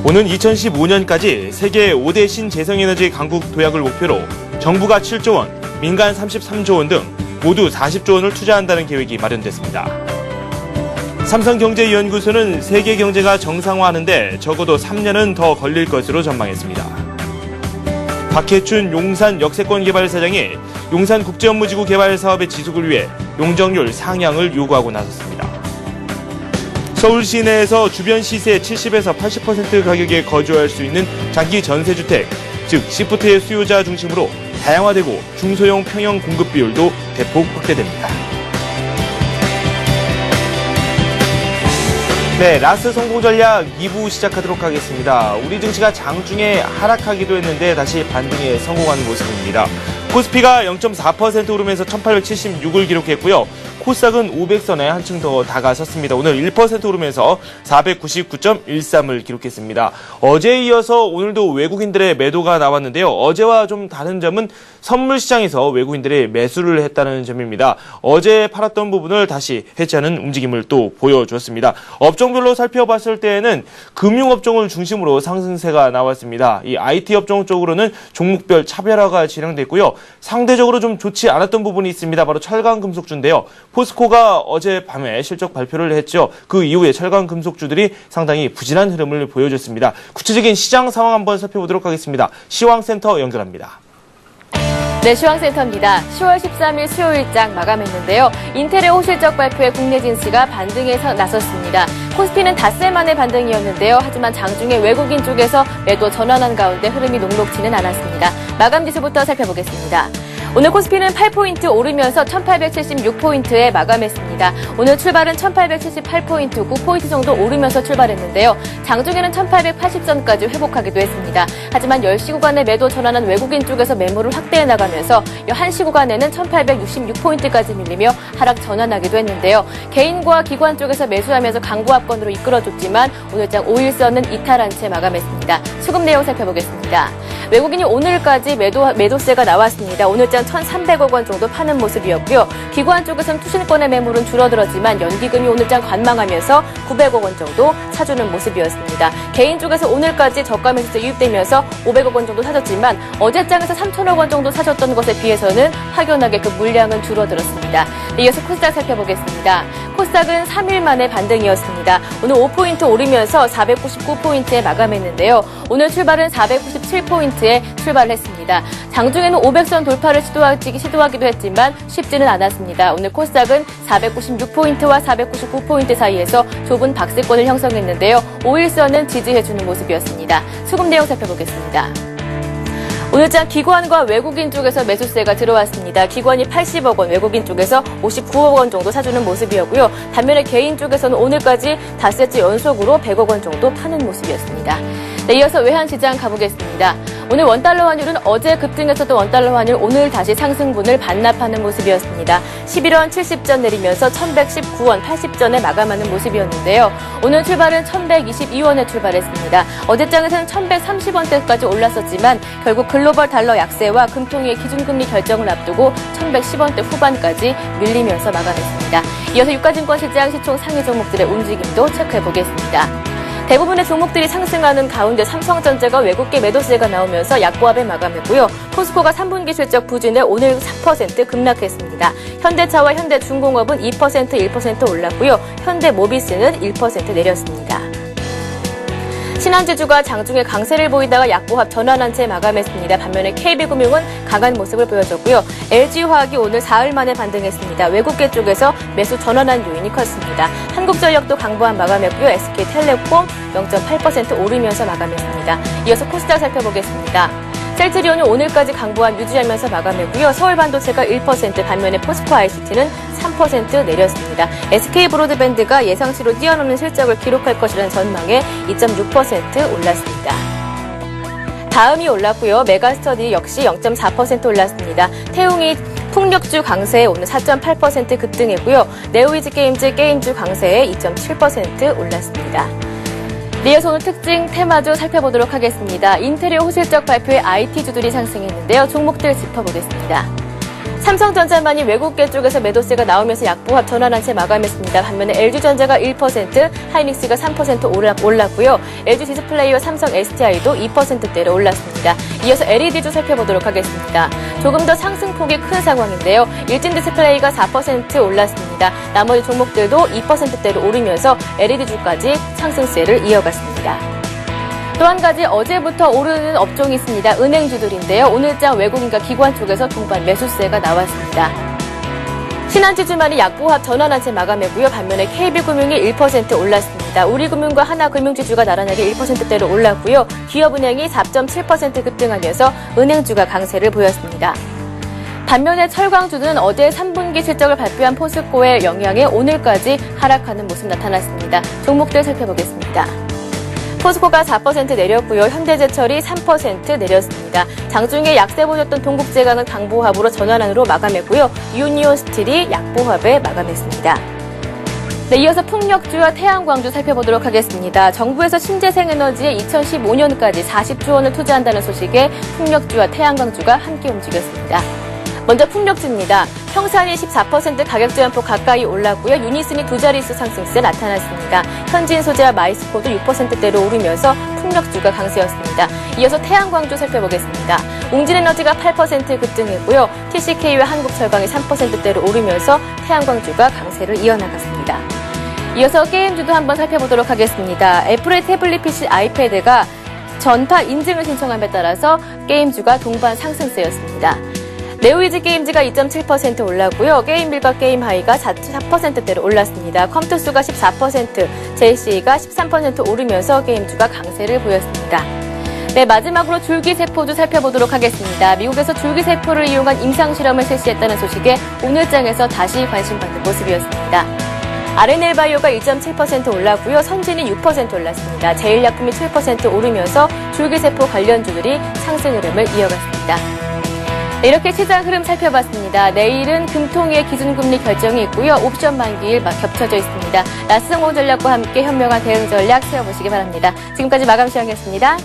오는 2015년까지 세계 5대 신재생에너지 강국 도약을 목표로 정부가 7조 원, 민간 33조 원 등 모두 40조 원을 투자한다는 계획이 마련됐습니다. 삼성경제연구소는 세계 경제가 정상화하는데 적어도 3년은 더 걸릴 것으로 전망했습니다. 박해춘 용산 역세권 개발 사장이 용산 국제업무지구 개발 사업의 지속을 위해 용적률 상향을 요구하고 나섰습니다. 서울 시내에서 주변 시세의 70에서 80% 가격에 거주할 수 있는 장기 전세주택, 즉 시프트의 수요자 중심으로 다양화되고 중소형 평형 공급 비율도 대폭 확대됩니다. 네, 라스 성공 전략 2부 시작하도록 하겠습니다. 우리 증시가 장중에 하락하기도 했는데 다시 반등에 성공하는 모습입니다. 코스피가 0.4% 오르면서 1876을 기록했고요. 코스닥은 500선에 한층 더 다가섰습니다. 오늘 1% 오르면서 499.13을 기록했습니다. 어제에 이어서 오늘도 외국인들의 매도가 나왔는데요. 어제와 좀 다른 점은 선물 시장에서 외국인들이 매수를 했다는 점입니다. 어제 팔았던 부분을 다시 해체하는 움직임을 또 보여줬습니다. 업종별로 살펴봤을 때에는 금융업종을 중심으로 상승세가 나왔습니다. 이 IT 업종 쪽으로는 종목별 차별화가 진행됐고요. 상대적으로 좀 좋지 않았던 부분이 있습니다. 바로 철강금속주인데요. 포스코가 어젯밤에 실적 발표를 했죠. 그 이후에 철강금속주들이 상당히 부진한 흐름을 보여줬습니다. 구체적인 시장 상황 한번 살펴보도록 하겠습니다. 시황센터 연결합니다. 네, 시황센터입니다. 10월 13일 수요일장 마감했는데요. 인텔의 호실적 발표에 국내 증시가 반등에 나섰습니다. 코스피는 닷새 만의 반등이었는데요. 하지만 장중에 외국인 쪽에서 매도 전환한 가운데 흐름이 녹록지는 않았습니다. 마감 지수부터 살펴보겠습니다. 오늘 코스피는 8포인트 오르면서 1876포인트에 마감했습니다. 오늘 출발은 1878포인트, 9포인트 정도 오르면서 출발했는데요. 장중에는 1880선까지 회복하기도 했습니다. 하지만 10시 구간에 매도 전환한 외국인 쪽에서 매물을 확대해 나가면서 1시 구간에는 1866포인트까지 밀리며 하락 전환하기도 했는데요. 개인과 기관 쪽에서 매수하면서 강보합권으로 이끌어줬지만 오늘장 5일선은 이탈한 채 마감했습니다. 수급 내용 살펴보겠습니다. 외국인이 오늘까지 매도세가 나왔습니다. 오늘장 1,300억 원 정도 파는 모습이었고요. 기관 쪽에서는 투신권의 매물은 줄어들었지만 연기금이 오늘장 관망하면서 900억 원 정도 사주는 모습이었습니다. 개인 쪽에서 오늘까지 저가 매수세 유입되면서 500억 원 정도 사줬지만 어제장에서 3,000억 원 정도 사줬던 것에 비해서는 확연하게 그 물량은 줄어들었습니다. 이어서 코스닥 살펴보겠습니다. 코스닥은 3일 만에 반등이었습니다. 오늘 5포인트 오르면서 499포인트에 마감했는데요. 오늘 출발은 497포인트에 출발했습니다. 장중에는 500선 돌파를 시도하기도 했지만 쉽지는 않았습니다. 오늘 코스닥은 496포인트와 499포인트 사이에서 좁은 박스권을 형성했는데요. 5일선은 지지해주는 모습이었습니다. 수급 내용 살펴보겠습니다. 오늘장 기관과 외국인 쪽에서 매수세가 들어왔습니다. 기관이 80억 원, 외국인 쪽에서 59억 원 정도 사주는 모습이었고요. 반면에 개인 쪽에서는 오늘까지 닷새째 연속으로 100억 원 정도 파는 모습이었습니다. 네, 이어서 외환시장 가보겠습니다. 오늘 원달러 환율은 어제 급등했었던 원달러 환율 오늘 다시 상승분을 반납하는 모습이었습니다. 11원 70전 내리면서 1119원 80전에 마감하는 모습이었는데요. 오늘 출발은 1122원에 출발했습니다. 어제장에서는 1130원대까지 올랐었지만 결국 글로벌 달러 약세와 금통위의 기준금리 결정을 앞두고 1110원대 후반까지 밀리면서 마감했습니다. 이어서 유가증권 시장 시총 상위 종목들의 움직임도 체크해보겠습니다. 대부분의 종목들이 상승하는 가운데 삼성전자가 외국계 매도세가 나오면서 약보합에 마감했고요. 포스코가 3분기 실적 부진에 오늘 4% 급락했습니다. 현대차와 현대중공업은 2%, 1% 올랐고요. 현대모비스는 1% 내렸습니다. 신한지주가 장중에 강세를 보이다가 약보합 전환한 채 마감했습니다. 반면에 KB금융은 강한 모습을 보여줬고요. LG화학이 오늘 4일 만에 반등했습니다. 외국계 쪽에서 매수 전환한 요인이 컸습니다. 한국전력도 강보합 마감했고요. SK텔레콤 0.8% 오르면서 마감했습니다. 이어서 코스닥 살펴보겠습니다. 셀트리온은 오늘까지 강보합 유지하면서 마감했고요. 서울반도체가 1%, 반면에 포스코 ICT는 3% 내렸습니다. SK브로드밴드가 예상치로 뛰어넘는 실적을 기록할 것이라는 전망에 2.6% 올랐습니다. 다음이 올랐고요. 메가스터디 역시 0.4% 올랐습니다. 태웅이 풍력주 강세에 오늘 4.8% 급등했고요. 네오이즈게임즈 게임주 강세에 2.7% 올랐습니다. 이어서 오늘 특징 테마주 살펴보도록 하겠습니다. 인텔의 호실적 발표에 IT주들이 상승했는데요. 종목들 짚어보겠습니다. 삼성전자만이 외국계 쪽에서 매도세가 나오면서 약보합 전환한 채 마감했습니다. 반면에 LG전자가 1%, 하이닉스가 3% 올랐고요. LG디스플레이와 삼성 SDI도 2%대로 올랐습니다. 이어서 LED주 살펴보도록 하겠습니다. 조금 더 상승폭이 큰 상황인데요. 일진디스플레이가 4% 올랐습니다. 나머지 종목들도 2%대로 오르면서 LED주까지 상승세를 이어갔습니다. 또 한 가지 어제부터 오르는 업종이 있습니다. 은행주들인데요. 오늘장 외국인과 기관 쪽에서 동반 매수세가 나왔습니다. 신한지주만이 약보합 전환한 채 마감했고요. 반면에 KB금융이 1% 올랐습니다. 우리금융과 하나금융지주가 나란하게 1%대로 올랐고요. 기업은행이 4.7% 급등하면서 은행주가 강세를 보였습니다. 반면에 철강주는 어제 3분기 실적을 발표한 포스코의 영향에 오늘까지 하락하는 모습 나타났습니다. 종목들 살펴보겠습니다. 포스코가 4% 내렸고요. 현대제철이 3% 내렸습니다. 장중에 약세 보였던 동국제강은 강보합으로 전환안으로 마감했고요. 유니온스틸이 약보합에 마감했습니다. 네, 이어서 풍력주와 태양광주 살펴보도록 하겠습니다. 정부에서 신재생에너지에 2015년까지 40조 원을 투자한다는 소식에 풍력주와 태양광주가 함께 움직였습니다. 먼저 풍력주입니다. 평산이 14% 가격 제한폭 가까이 올랐고요. 유니슨이 두 자릿수 상승세 나타났습니다. 현진 소재와 마이스코도 6%대로 오르면서 풍력주가 강세였습니다. 이어서 태양광주 살펴보겠습니다. 웅진에너지가 8% 급등했고요. TCK와 한국철강이 3%대로 오르면서 태양광주가 강세를 이어나갔습니다. 이어서 게임주도 한번 살펴보도록 하겠습니다. 애플의 태블릿 PC 아이패드가 전파 인증을 신청함에 따라서 게임주가 동반 상승세였습니다. 네오이즈 게임즈가 2.7% 올랐고요. 게임빌과 게임하이가 4%대로 올랐습니다. 컴투스가 14%, JC가 13% 오르면서 게임주가 강세를 보였습니다. 네, 마지막으로 줄기세포주 살펴보도록 하겠습니다. 미국에서 줄기세포를 이용한 임상실험을 실시했다는 소식에 오늘장에서 다시 관심받는 모습이었습니다. RNL바이오가 1.7% 올랐고요. 선진이 6% 올랐습니다. 제일약품이 7% 오르면서 줄기세포 관련주들이 상승 흐름을 이어갔습니다. 이렇게 시장 흐름 살펴봤습니다. 내일은 금통위의 기준금리 결정이 있고요. 옵션 만기일 겹쳐져 있습니다. 나스성공 전략과 함께 현명한 대응 전략 세워보시기 바랍니다. 지금까지 마감 시황이었습니다.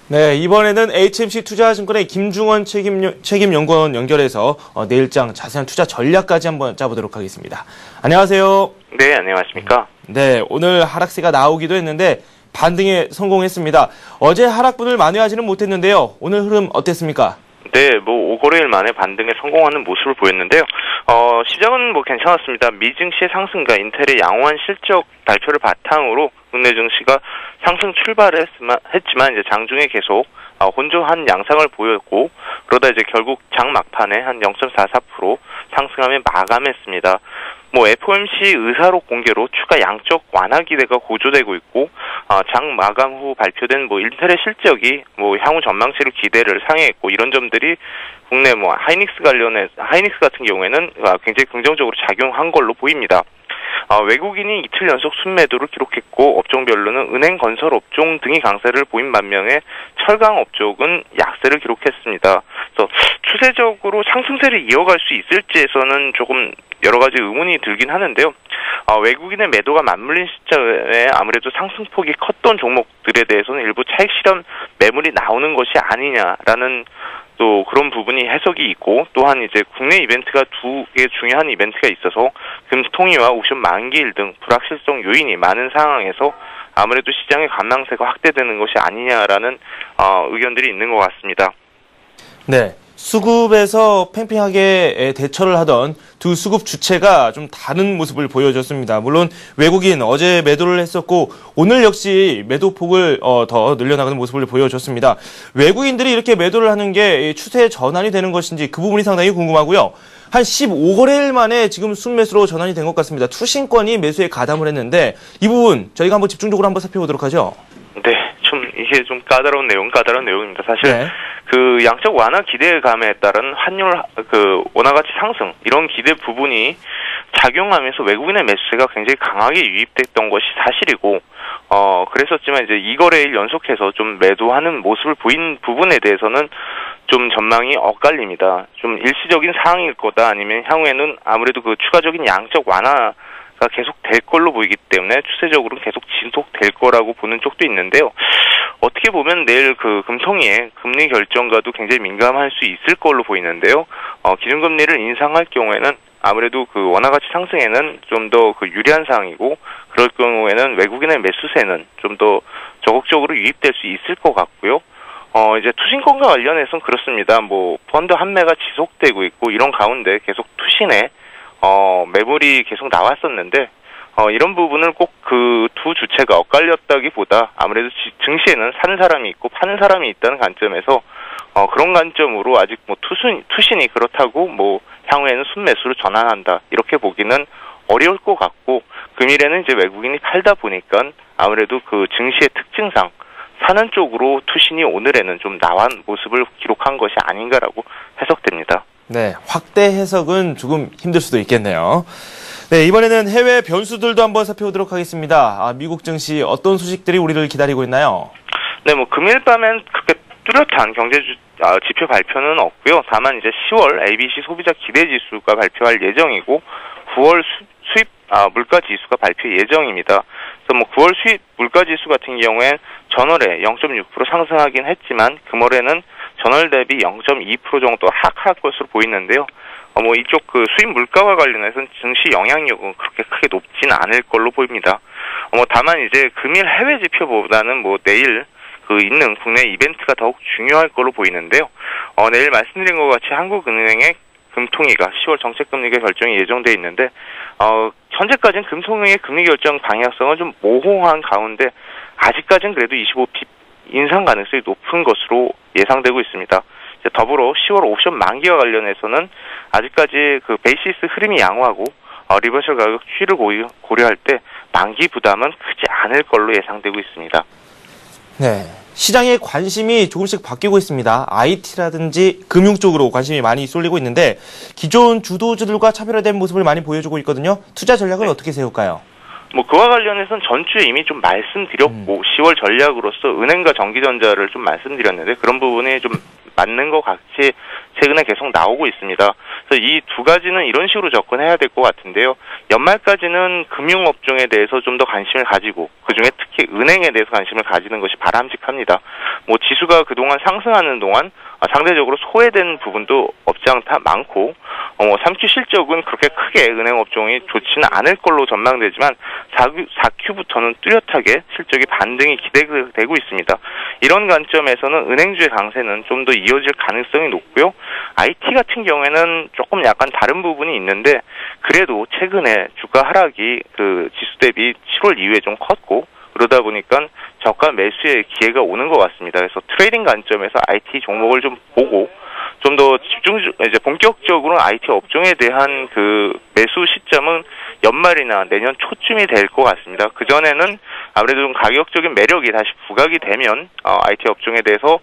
네, 이번에는 HMC 투자증권의 김중원 책임연구원 연결해서 내일장 자세한 투자 전략까지 한번 짜보도록 하겠습니다. 안녕하세요. 네, 안녕하십니까. 네, 오늘 하락세가 나오기도 했는데 반등에 성공했습니다. 어제 하락분을 만회하지는 못했는데요. 오늘 흐름 어땠습니까? 네, 5거래일 만에 반등에 성공하는 모습을 보였는데요. 시장은 괜찮았습니다. 미 증시의 상승과 인텔의 양호한 실적 발표를 바탕으로 국내 증시가 상승 출발했지만 이제 장중에 계속 혼조한 양상을 보였고, 그러다 이제 결국 장 막판에 한 0.44% 상승하며 마감했습니다. FOMC 의사록 공개로 추가 양적 완화 기대가 고조되고 있고, 장 마감 후 발표된 인텔의 실적이 향후 전망치를 기대를 상회했고, 이런 점들이 국내 하이닉스 같은 경우에는 굉장히 긍정적으로 작용한 걸로 보입니다. 외국인이 이틀 연속 순매도를 기록했고, 업종별로는 은행, 건설 업종 등이 강세를 보인 반면에 철강 업종은 약세를 기록했습니다. 그래서 추세적으로 상승세를 이어갈 수 있을지에서는 조금 여러 가지 의문이 들긴 하는데요. 외국인의 매도가 맞물린 시점에 아무래도 상승폭이 컸던 종목들에 대해서는 일부 차익 실현 매물이 나오는 것이 아니냐라는 또 그런 부분이 해석이 있고, 또한 이제 국내 이벤트가 두 개 중요한 이벤트가 있어서 금통위와 옵션 만기일 등 불확실성 요인이 많은 상황에서 아무래도 시장의 관망세가 확대되는 것이 아니냐라는 의견들이 있는 것 같습니다. 네. 수급에서 팽팽하게 대처를 하던 두 수급 주체가 좀 다른 모습을 보여줬습니다. 물론 외국인 어제 매도를 했었고 오늘 역시 매도폭을 더 늘려나가는 모습을 보여줬습니다. 외국인들이 이렇게 매도를 하는 게 추세 전환이 되는 것인지 그 부분이 상당히 궁금하고요. 한 15거래일 만에 지금 순매수로 전환이 된 것 같습니다. 투신권이 매수에 가담을 했는데 이 부분 저희가 한번 집중적으로 한번 살펴보도록 하죠. 네, 이게 좀 까다로운 내용입니다. 사실 네. 그 양적 완화 기대감에 따른 환율 원화가치 상승 이런 기대 부분이 작용하면서 외국인의 매수세가 굉장히 강하게 유입됐던 것이 사실이고, 그랬었지만 이제 2거래일 연속해서 좀 매도하는 모습을 보인 부분에 대해서는 좀 전망이 엇갈립니다. 좀 일시적인 상황일 거다, 아니면 향후에는 아무래도 그 추가적인 양적 완화가 계속 될 걸로 보이기 때문에 추세적으로는 계속 지속될 거라고 보는 쪽도 있는데요. 어떻게 보면 내일 그 금통위의 금리 결정과도 굉장히 민감할 수 있을 걸로 보이는데요. 기준금리를 인상할 경우에는 아무래도 그 원화 가치 상승에는 좀 더 그 유리한 상황이고, 그럴 경우에는 외국인의 매수세는 좀 더 적극적으로 유입될 수 있을 것 같고요. 이제 투신권과 관련해서는 그렇습니다. 뭐 펀드 환매가 지속되고 있고 이런 가운데 계속 투신에 매물이 계속 나왔었는데, 이런 부분을 꼭 그 두 주체가 엇갈렸다기보다 아무래도 증시에는 사는 사람이 있고 파는 사람이 있다는 관점에서 그런 관점으로 아직 뭐 투신이 그렇다고 뭐 향후에는 순매수로 전환한다 이렇게 보기는 어려울 것 같고, 금일에는 이제 외국인이 팔다 보니까 아무래도 그 증시의 특징상 사는 쪽으로 투신이 오늘에는 좀 나온 모습을 기록한 것이 아닌가라고 해석됩니다. 네, 확대 해석은 조금 힘들 수도 있겠네요. 네, 이번에는 해외 변수들도 한번 살펴보도록 하겠습니다. 미국 증시 어떤 소식들이 우리를 기다리고 있나요? 네, 뭐 금일 밤엔 그렇게 뚜렷한 경제 지표 발표는 없고요. 다만 이제 10월 ABC 소비자 기대 지수가 발표할 예정이고, 9월 수입 물가 지수가 발표 예정입니다. 그래서 뭐 9월 수입 물가 지수 같은 경우엔 전월에 0.6% 상승하긴 했지만 금월에는 전월 대비 0.2% 정도 하락할 것으로 보이는데요. 뭐 이쪽 그 수입 물가와 관련해서는 증시 영향력은 그렇게 크게 높지는 않을 걸로 보입니다. 뭐 다만 이제 금일 해외 지표보다는 뭐 내일 그 있는 국내 이벤트가 더욱 중요할 걸로 보이는데요. 내일 말씀드린 것 같이 한국은행의 금통위가 10월 정책금리 결정이 예정돼 있는데, 현재까지는 금통위의 금리 결정 방향성은 좀 모호한 가운데 아직까지는 그래도 25핍 인상 가능성이 높은 것으로 예상되고 있습니다. 더불어 10월 옵션 만기와 관련해서는 아직까지 그 베이시스 흐름이 양호하고 리버셜 가격 추이를 고려할 때 만기 부담은 크지 않을 걸로 예상되고 있습니다. 네, 시장의 관심이 조금씩 바뀌고 있습니다. IT라든지 금융 쪽으로 관심이 많이 쏠리고 있는데 기존 주도주들과 차별화된 모습을 많이 보여주고 있거든요. 투자 전략은 어떻게 세울까요? 뭐 그와 관련해서는 전주에 이미 좀 말씀드렸고 10월 전략으로서 은행과 전기전자를 좀 말씀드렸는데, 그런 부분이 좀 맞는 것 같이 최근에 계속 나오고 있습니다. 그래서 이 두 가지는 이런 식으로 접근해야 될 것 같은데요. 연말까지는 금융업종에 대해서 좀 더 관심을 가지고, 그중에 특히 은행에 대해서 관심을 가지는 것이 바람직합니다. 뭐 지수가 그동안 상승하는 동안 상대적으로 소외된 부분도 없지 않다 많고, 3Q 실적은 그렇게 크게 은행 업종이 좋지는 않을 걸로 전망되지만 4Q부터는 뚜렷하게 실적이 반등이 기대되고 있습니다. 이런 관점에서는 은행주의 강세는 좀 더 이어질 가능성이 높고요. IT 같은 경우에는 조금 약간 다른 부분이 있는데, 그래도 최근에 주가 하락이 그 지수 대비 7월 이후에 좀 컸고, 그러다 보니까 저가 매수의 기회가 오는 것 같습니다. 그래서 트레이딩 관점에서 IT 종목을 좀 보고, 좀 더 이제 본격적으로 IT 업종에 대한 그 매수 시점은 연말이나 내년 초쯤이 될 것 같습니다. 그전에는 아무래도 좀 가격적인 매력이 다시 부각이 되면 IT 업종에 대해서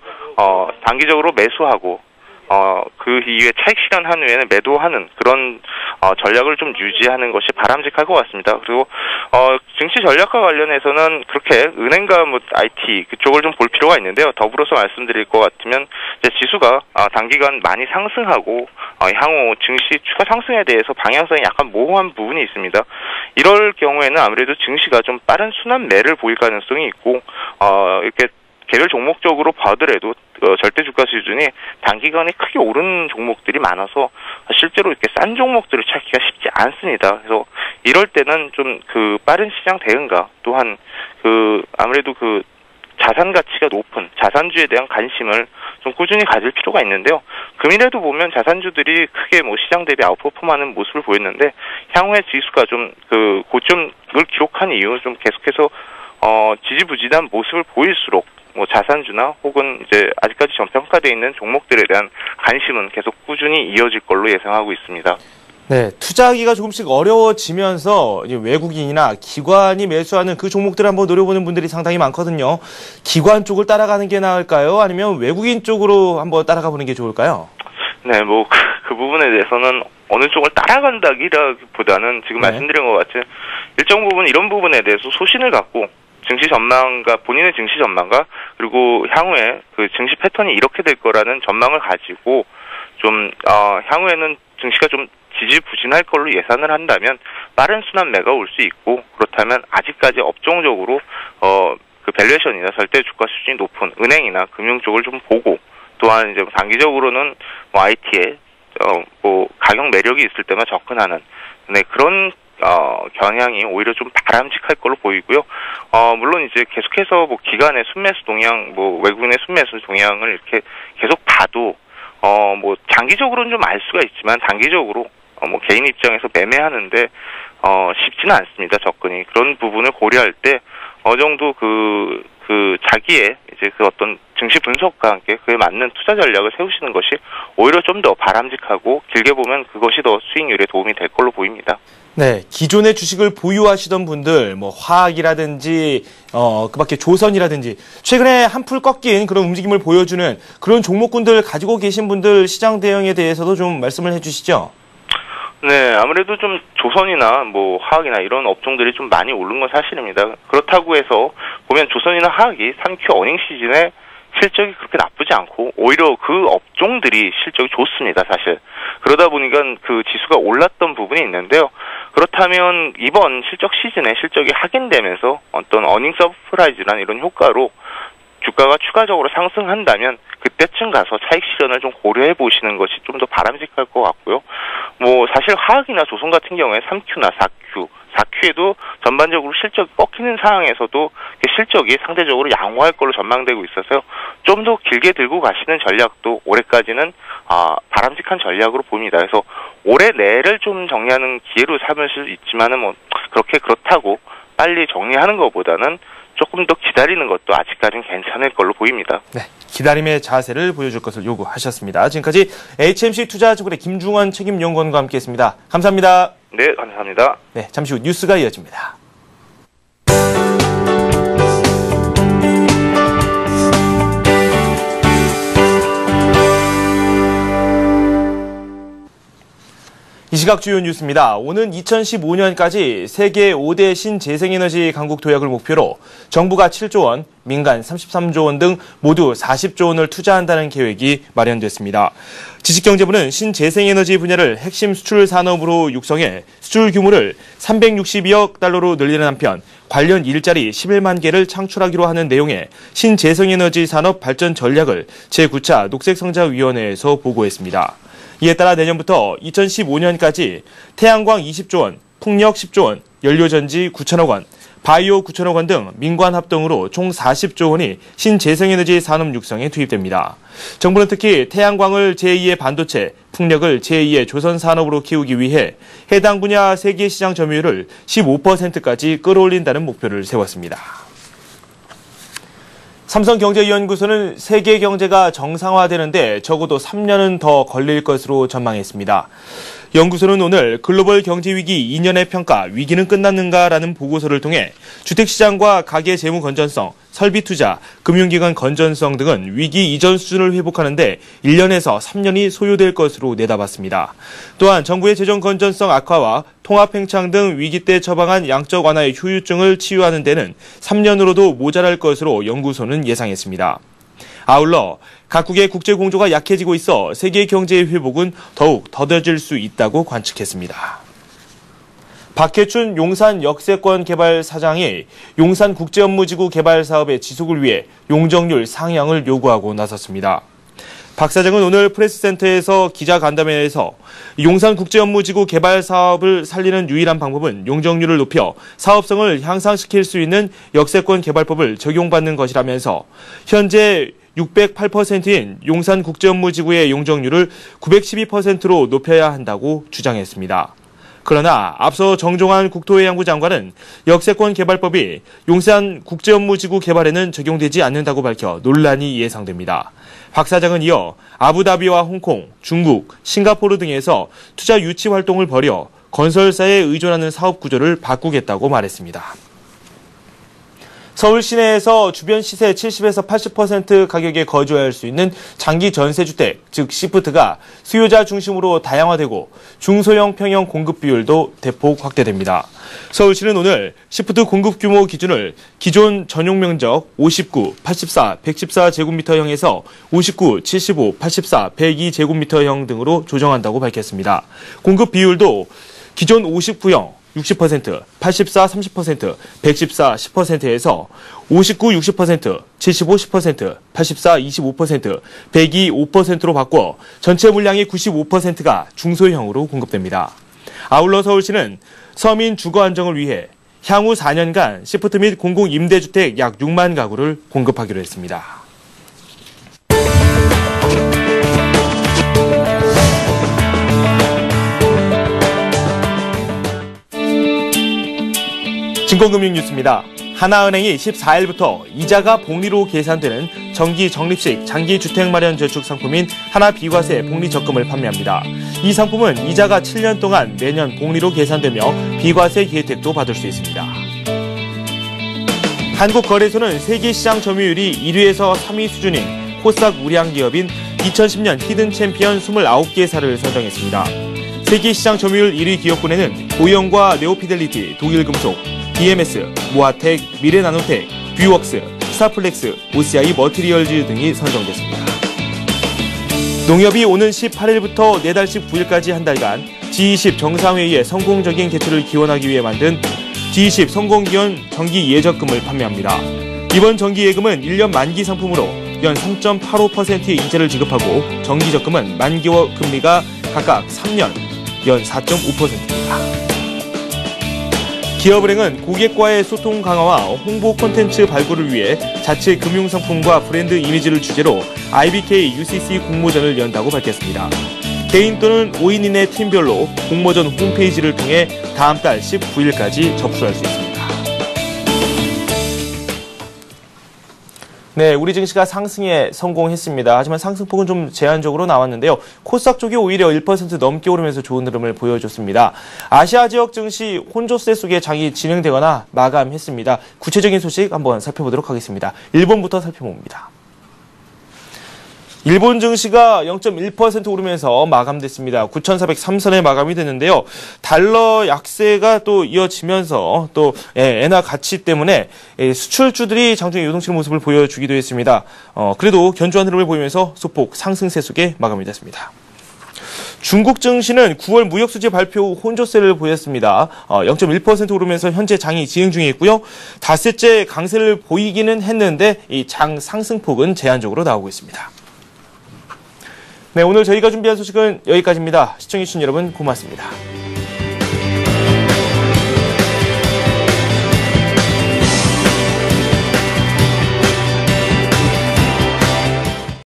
단기적으로 매수하고 그 이후에 차익 실현한 후에는 매도하는 그런 전략을 좀 유지하는 것이 바람직할 것 같습니다. 그리고 증시 전략과 관련해서는 그렇게 은행과 뭐 IT 그쪽을 좀 볼 필요가 있는데요. 더불어서 말씀드릴 것 같으면 이제 지수가 단기간 많이 상승하고 향후 증시 추가 상승에 대해서 방향성이 약간 모호한 부분이 있습니다. 이럴 경우에는 아무래도 증시가 좀 빠른 순환매를 보일 가능성이 있고, 이렇게 개별 종목적으로 봐더라도 절대 주가 수준이 단기간에 크게 오른 종목들이 많아서 실제로 이렇게 싼 종목들을 찾기가 쉽지 않습니다. 그래서 이럴 때는 좀 그 빠른 시장 대응과 또한 그 아무래도 그 자산 가치가 높은 자산주에 대한 관심을 좀 꾸준히 가질 필요가 있는데요. 금일에도 보면 자산주들이 크게 뭐 시장 대비 아웃퍼폼하는 모습을 보였는데, 향후에 지수가 좀 그 고점을 기록한 이후 좀 계속해서 지지부진한 모습을 보일수록 뭐 자산주나 혹은 이제 아직까지 저평가되어 있는 종목들에 대한 관심은 계속 꾸준히 이어질 걸로 예상하고 있습니다. 네, 투자하기가 조금씩 어려워지면서 외국인이나 기관이 매수하는 그 종목들을 한번 노려보는 분들이 상당히 많거든요. 기관 쪽을 따라가는 게 나을까요? 아니면 외국인 쪽으로 한번 따라가 보는 게 좋을까요? 네, 뭐 그 부분에 대해서는 어느 쪽을 따라간다기보다는 지금 말씀드린 것 같이 일정 부분 이런 부분에 대해서 소신을 갖고 증시 전망과 본인의 증시 전망과 그리고 향후에 그 증시 패턴이 이렇게 될 거라는 전망을 가지고 좀 향후에는 증시가 좀 지지부진할 걸로 예상을 한다면 빠른 순환매가 올 수 있고, 그렇다면 아직까지 업종적으로 그 밸류에이션이나 절대 주가 수준이 높은 은행이나 금융 쪽을 좀 보고, 또한 이제 단기적으로는 뭐 IT에 뭐 가격 매력이 있을 때만 접근하는, 네, 그런 경향이 오히려 좀 바람직할 걸로 보이고요. 물론 이제 계속해서 뭐 기관의 순매수 동향, 뭐 외국인의 순매수 동향을 이렇게 계속 봐도 뭐 장기적으로는 좀 알 수가 있지만 단기적으로 뭐 개인 입장에서 매매하는데 쉽지는 않습니다. 접근이. 그런 부분을 고려할 때 어느 정도 그 자기의 이제 그 어떤 증시 분석과 함께 그에 맞는 투자 전략을 세우시는 것이 오히려 좀 더 바람직하고, 길게 보면 그것이 더 수익률에 도움이 될 걸로 보입니다. 네, 기존의 주식을 보유하시던 분들, 뭐 화학이라든지 그밖에 조선이라든지 최근에 한풀 꺾인 그런 움직임을 보여주는 그런 종목군들 가지고 계신 분들 시장 대응에 대해서도 좀 말씀을 해주시죠. 네, 아무래도 좀 조선이나 뭐 화학이나 이런 업종들이 좀 많이 오른 건 사실입니다. 그렇다고 해서 보면 조선이나 화학이 3Q 어닝 시즌에 실적이 그렇게 나쁘지 않고 오히려 그 업종들이 실적이 좋습니다, 사실. 그러다 보니까 그 지수가 올랐던 부분이 있는데요. 그렇다면 이번 실적 시즌에 실적이 확인되면서 어떤 어닝 서프라이즈나 이런 효과로 주가가 추가적으로 상승한다면 그때쯤 가서 차익 실현을 좀 고려해 보시는 것이 좀 더 바람직할 것 같고요. 뭐 사실 화학이나 조선 같은 경우에 3Q나 4Q에도 전반적으로 실적이 꺾이는 상황에서도 실적이 상대적으로 양호할 걸로 전망되고 있어서요. 좀 더 길게 들고 가시는 전략도 올해까지는 바람직한 전략으로 보입니다. 그래서 올해 내를 좀 정리하는 기회로 삼을 수 있지만은 뭐 그렇다고 빨리 정리하는 것보다는 조금 더 기다리는 것도 아직까지는 괜찮을 걸로 보입니다. 네, 기다림의 자세를 보여줄 것을 요구하셨습니다. 지금까지 HMC 투자증권의 김중원 책임연구원과 함께했습니다. 감사합니다. 네, 감사합니다. 네, 잠시 후 뉴스가 이어집니다. 이 시각 주요 뉴스입니다. 오는 2015년까지 세계 5대 신재생에너지 강국 도약을 목표로 정부가 7조 원, 민간 33조 원 등 모두 40조 원을 투자한다는 계획이 마련됐습니다. 지식경제부는 신재생에너지 분야를 핵심 수출 산업으로 육성해 수출 규모를 362억 달러로 늘리는 한편 관련 일자리 11만 개를 창출하기로 하는 내용의 신재생에너지 산업 발전 전략을 제9차 녹색성장위원회에서 보고했습니다. 이에 따라 내년부터 2015년까지 태양광 20조 원, 풍력 10조 원, 연료전지 9천억 원, 바이오 9천억 원 등 민관 합동으로 총 40조 원이 신재생에너지 산업 육성에 투입됩니다. 정부는 특히 태양광을 제2의 반도체, 풍력을 제2의 조선 산업으로 키우기 위해 해당 분야 세계 시장 점유율을 15%까지 끌어올린다는 목표를 세웠습니다. 삼성경제연구소는 세계 경제가 정상화되는데 적어도 3년은 더 걸릴 것으로 전망했습니다. 연구소는 오늘 글로벌 경제위기 2년의 평가, 위기는 끝났는가라는 보고서를 통해 주택시장과 가계 재무 건전성, 설비 투자, 금융기관 건전성 등은 위기 이전 수준을 회복하는데 1년에서 3년이 소요될 것으로 내다봤습니다. 또한 정부의 재정 건전성 악화와 통합팽창 등 위기 때 처방한 양적 완화의 후유증을 치유하는 데는 3년으로도 모자랄 것으로 연구소는 예상했습니다. 아울러 각국의 국제 공조가 약해지고 있어 세계 경제의 회복은 더욱 더뎌질 수 있다고 관측했습니다. 박혜춘 용산 역세권 개발 사장이 용산 국제업무지구 개발 사업의 지속을 위해 용적률 상향을 요구하고 나섰습니다. 박 사장은 오늘 프레스센터에서 기자간담회에서 용산 국제업무지구 개발 사업을 살리는 유일한 방법은 용적률을 높여 사업성을 향상시킬 수 있는 역세권 개발법을 적용받는 것이라면서 현재 608%인 용산국제업무지구의 용적률을 912%로 높여야 한다고 주장했습니다. 그러나 앞서 정종환 국토해양부 장관은 역세권 개발법이 용산국제업무지구 개발에는 적용되지 않는다고 밝혀 논란이 예상됩니다. 박 사장은 이어 아부다비와 홍콩, 중국, 싱가포르 등에서 투자 유치 활동을 벌여 건설사에 의존하는 사업 구조를 바꾸겠다고 말했습니다. 서울 시내에서 주변 시세 70에서 80% 가격에 거주할 수 있는 장기 전세주택, 즉 시프트가 수요자 중심으로 다양화되고 중소형 평형 공급 비율도 대폭 확대됩니다. 서울시는 오늘 시프트 공급 규모 기준을 기존 전용 면적 59, 84, 114제곱미터형에서 59, 75, 84, 102제곱미터형 등으로 조정한다고 밝혔습니다. 공급 비율도 기존 59형, 60%, 84, 30%, 114, 10%에서 59, 60%, 75, 10%, 84, 25%, 102, 5%로 바꿔 전체 물량의 95%가 중소형으로 공급됩니다. 아울러 서울시는 서민 주거 안정을 위해 향후 4년간 시프트 및 공공임대주택 약 6만 가구를 공급하기로 했습니다. 증권금융 뉴스입니다. 하나은행이 14일부터 이자가 복리로 계산되는 정기 적립식 장기주택 마련 저축 상품인 하나비과세 복리적금을 판매합니다. 이 상품은 이자가 7년 동안 매년 복리로 계산되며 비과세 혜택도 받을 수 있습니다. 한국거래소는 세계시장 점유율이 1위에서 3위 수준인 코스닥 우량 기업인 2010년 히든 챔피언 29개사를 선정했습니다. 세계시장 점유율 1위 기업군에는 고영과 네오피델리티, 독일금속, BMS, 모아텍, 미래나노텍, 뷰웍스, 스타플렉스, OCI 머티리얼즈 등이 선정됐습니다. 농협이 오는 18일부터 내달씩 9일까지 한 달간 G20 정상회의의 성공적인 개최를 기원하기 위해 만든 G20 성공기원 정기 예적금을 판매합니다. 이번 정기 예금은 1년 만기 상품으로 연 3.85%의 이자를 지급하고 정기적금은 만기와 금리가 각각 3년, 연 4.5%입니다. 기업은행은 고객과의 소통 강화와 홍보 콘텐츠 발굴을 위해 자체 금융상품과 브랜드 이미지를 주제로 IBK UCC 공모전을 연다고 밝혔습니다. 개인 또는 5인 이내 팀별로 공모전 홈페이지를 통해 다음 달 19일까지 접수할 수 있습니다. 네, 우리 증시가 상승에 성공했습니다. 하지만 상승폭은 좀 제한적으로 나왔는데요. 코스닥 쪽이 오히려 1% 넘게 오르면서 좋은 흐름을 보여줬습니다. 아시아 지역 증시 혼조세 속에 장이 진행되거나 마감했습니다. 구체적인 소식 한번 살펴보도록 하겠습니다. 일본부터 살펴봅니다. 일본 증시가 0.1% 오르면서 마감됐습니다. 9,403선에 마감이 됐는데요. 달러 약세가 또 이어지면서 또 엔화 가치 때문에 수출주들이 장중에 요동치는 모습을 보여주기도 했습니다. 그래도 견조한 흐름을 보이면서 소폭 상승세 속에 마감이 됐습니다. 중국 증시는 9월 무역수지 발표 후 혼조세를 보였습니다. 0.1% 오르면서 현재 장이 진행 중에 있고요. 닷새째 강세를 보이기는 했는데 이 장 상승폭은 제한적으로 나오고 있습니다. 네, 오늘 저희가 준비한 소식은 여기까지입니다. 시청해주신 여러분 고맙습니다.